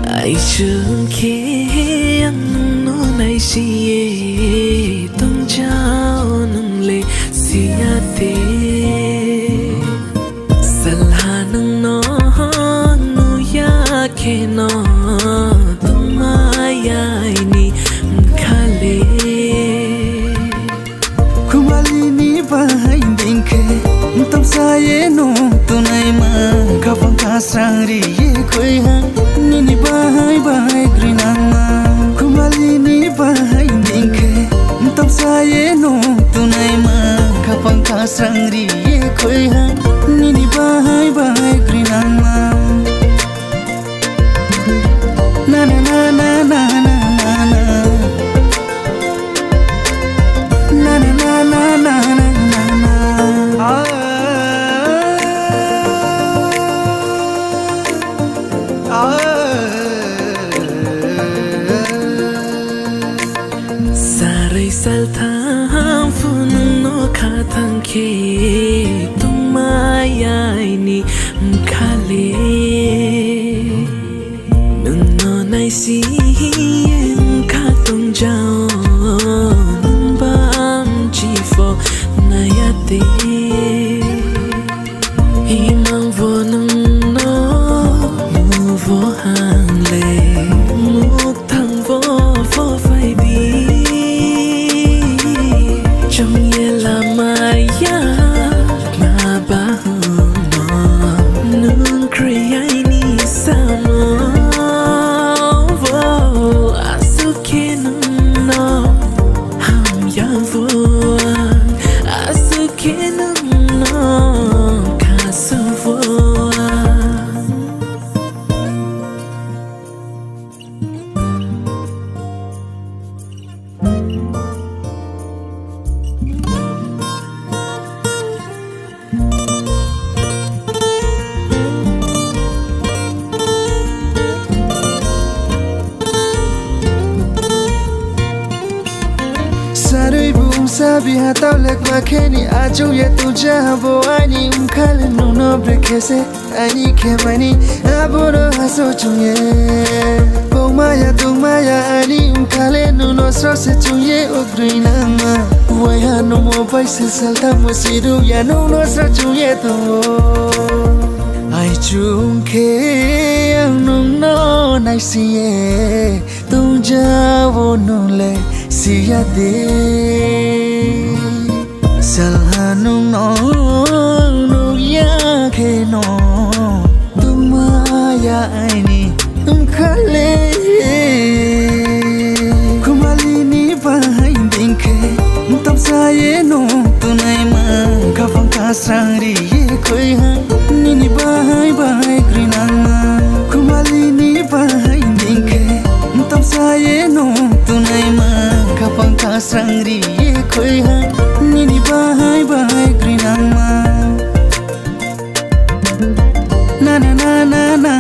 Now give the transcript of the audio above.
ai trường khi anh nó này xì tung trao nâng lệ xì ate salha nâng nó nu ya ke nó tung ai ai ni khale kumali ni bahai dingke tam sa ye no tunai ma ka pang ka sang ri ye koi ha ni bahai bahai grinama kumali ni bahai dingke tam sa ye no tunai ma ka pang ka sang ri ye koi ha ni bahai bahai grinama na na na na na na na na na na na sarai sal tham phun no kha thang ke tung mai ai ni khale nung no nai si kha tung jao nung bam chi fo na ya te imang vo nung no mu vo hang le mu thang vo phai bi trong ye la maya ma ba no nung create ni samo vo asuke no ham ya vo asuke no kaso vo Sarai bum sabi hatau lek makeni ajo ye tu jabo ani umkale no no brekese ani kemani aboro haso chunye bongmaya ani umkale no no sose chunye ogrinama waya no mo paise salta mo siru ya no no so chunye to ai chunke no no nai siye tu jabo no le siya de salhanu no ya ke no tumaya aini khale kumali ni bahai dingke tam sa ye no tunai ma ka pang ka sang ri ye koi ha ni bahai bahai grinama kumali ni bahai dingke tam sa ye no tunai ma ka pang ka sang ri ye koi ha ni bahai bahai grinama na na na na na